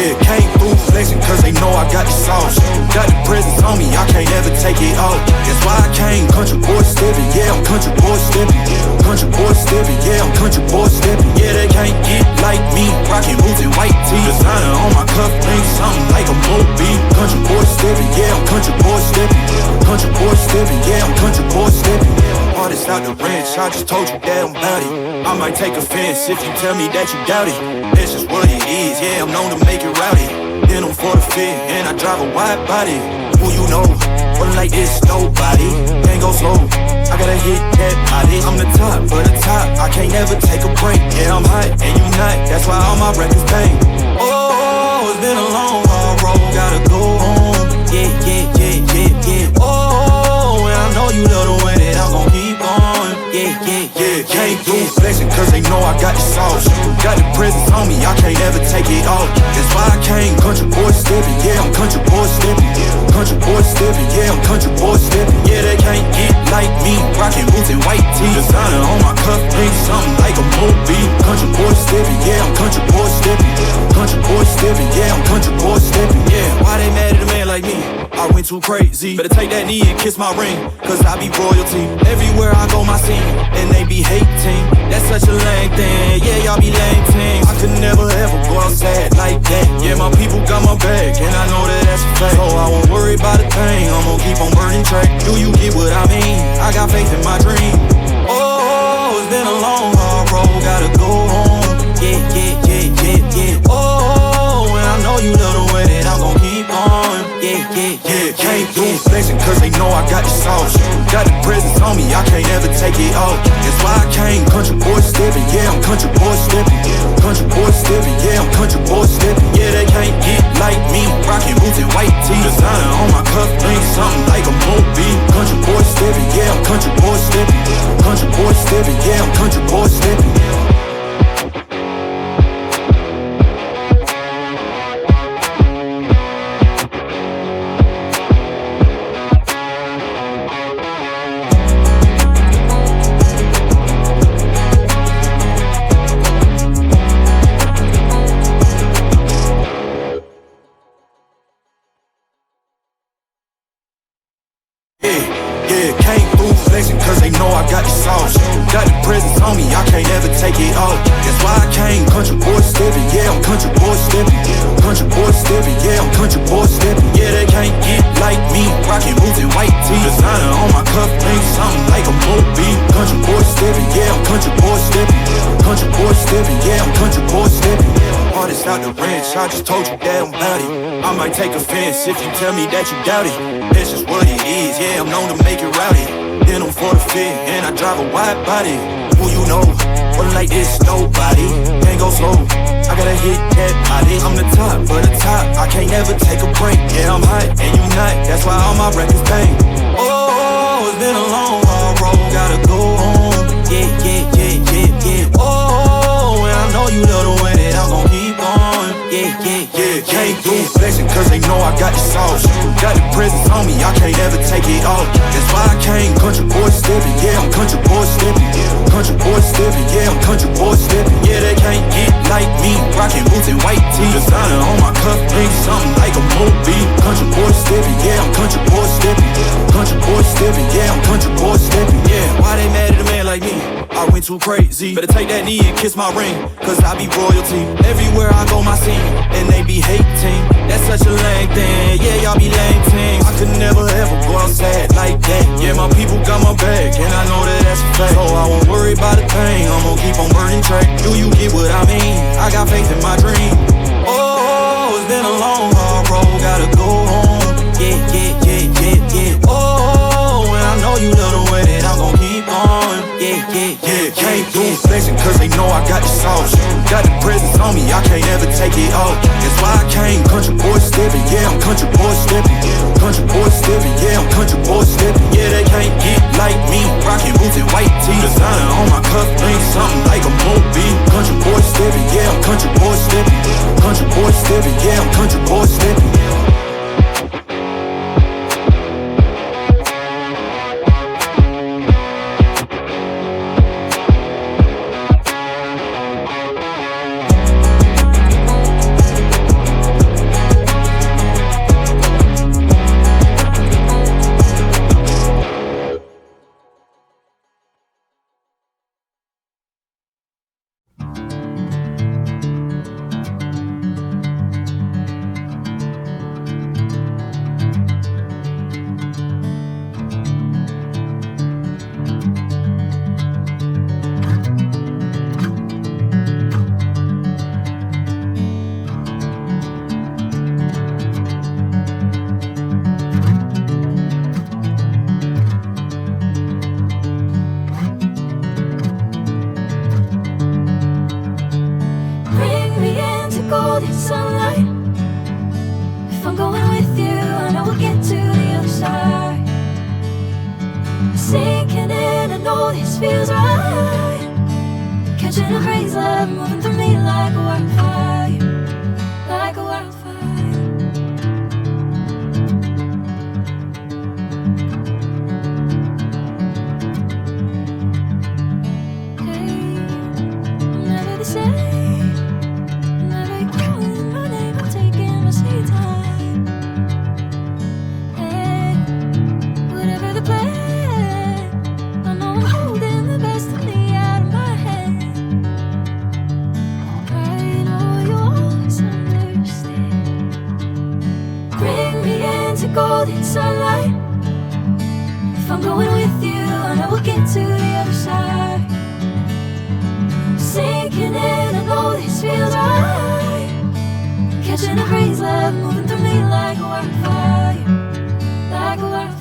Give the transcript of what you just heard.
Yeah, came through flexing cause they know I got the sauce. Got the presence on me, I can't ever take it off. That's why I came country boy stepping. Yeah, I'm country boy stepping. Country boy stepping, yeah, I'm country boy stepping. Yeah, they can't get like me. Rockin' boots and white tee. Designer on my cuff, ain't something like a Moby. Country boy stepping, yeah, I'm country boy stepping. Country boy stepping, yeah, I'm country boy stepping. Artist out the ranch, I just told you that I'm bout it. I might take offense if you tell me that you doubt it. That's just what it is, yeah, I'm known to make it rowdy. Then I'm for the fit, and I drive a wide body. Who you know, but like this, nobody. Can't go slow, I gotta hit that body. I'm the top, for the top, I can't ever take a break. Yeah, I'm hot, and you not, that's why all my records bang. Oh, it's been a long, hard road, gotta go home. Yeah, yeah, yeah, yeah, yeah. Oh, and I know you love the way that I'm gon' keep going. Yeah, yeah, yeah, came through flexing cause they know I got the sauce. Got the presence on me, I can't ever take it off. That's why I came country boy stepping. Yeah, I'm country boy stepping. Country boy stepping, yeah, I'm country boy stepping. Yeah, they can't get like me. Rockin' boots and white tee. Designer on my cuff, ain't something like a Moby. Country boy stepping, yeah, I'm country boy stepping. Country boy stepping, yeah, I'm country boy stepping. Yeah, why they mad at a man like me? I went too crazy. Better take that knee and kiss my ring, cause I be royalty. Everywhere I go, my scene, and they be hating. That's such a lame thing, yeah, y'all be lame teams. I could never ever go outside like that. Yeah, my people got my back, and I know that that's a fact. So I won't worry about a thing, I'm gon' keep on burning track. Do you get what I mean? I got faith in my dream. Oh, it's been a long, hard road, gotta go home. Yeah, yeah, yeah, yeah, yeah. Oh, and I know you love the way that I'm gon' keep on. Yeah, yeah, yeah, came through flexing cause they know I got the sauce. Got the presence on me, I can't ever take it off. That's why I came country boy stepping. Yeah, I'm country boy stepping. Country boy stepping, yeah, I'm country boy stepping. Yeah, they can't get like me. Rockin' boots and white tee. Designer on my cuff, ain't something like a Moby. Country boy stepping, yeah, I'm country boy stepping. Country boy stepping, yeah, I'm country boy stepping. Yeah, came through flexing cause they know I got the sauce. Got the presence on me, I can't ever take it off. That's why I came country boy stepping. Yeah, I'm country boy stepping. Country boy stepping, yeah, I'm country boy stepping. Yeah, they can't get like me. Rockin' boots and white tee. Designer on my cuff, ain't something like a Moby. Country boy stepping, yeah, I'm country boy stepping. Country boy stepping, yeah, I'm country boy stepping. Artist out the ranch, I just told you that I'm bout it. I might take offense if you tell me that you doubt it. That's just what it is, yeah, I'm known to make it rowdy. Then I'm for the fit, and I drive a wide body. Who you know, but like this, nobody. Can't go slow, I gotta hit that body. I'm the top, for the top, I can't ever take a break. Yeah, I'm hot, and you not, that's why all my records bang. Oh, it's been a long, hard road, gotta go home. Yeah, yeah, yeah, yeah, yeah. Oh, and I know you love the way that I'm gon' keep on. Yeah, yeah, yeah, came through flexing cause they know I got the sauce. Got the presence on me, I can't ever take it off. That's why I came country boy stepping. Yeah, I'm country boy stepping. Country boy stepping, yeah, I'm country boy stepping. Yeah, they can't get like me. Rockin' boots and white tee. Designer on my cuff, ain't something like a Moby. Country boy stepping, yeah, I'm country boy stepping. Country boy stepping, yeah, I'm country boy stepping. Yeah, why they mad at a man like me? I went too crazy. Better take that knee and kiss my ring, cause I be royalty. Everywhere I go, my scene, and they be hating. That's such a lame thing, yeah, y'all be lame teams. I could never ever go outside like that. Yeah, my people got my back, and I know that that's a fact. So I won't worry about a thing, I'm gon' keep on burning track. Do you get what I mean? I got faith in my dream. Oh, it's been a long, hard road, gotta go home. Yeah, yeah, yeah, yeah, yeah. Oh, and I know you love the way that I'm gon' keep on. Yeah, yeah, yeah, came through flexing cause they know I got the sauce. Got the presence on me, I can't ever take it off. That's why I came country boy stepping. Yeah, I'm country boy stepping. Country boy stepping, yeah, I'm country boy stepping. Yeah, they can't get like me. Rockin' boots and white tee. Designer on my cuff, ain't something like a Moby. Country boy stepping, yeah, I'm country boy stepping. Country boy stepping, yeah, I'm country boy stepping. sunlight. If I'm going with you, I know we'll get to the other side. Sinking in, I know this feels right. Catching a breeze, love moving through me like a wildfire, like a wildfire. Golden sunlight. If I'm going with you, I know we'll get to the other side. Sinking in, I know this feels right. Catching a breeze, love moving through me like a wildfire, like a wildfire.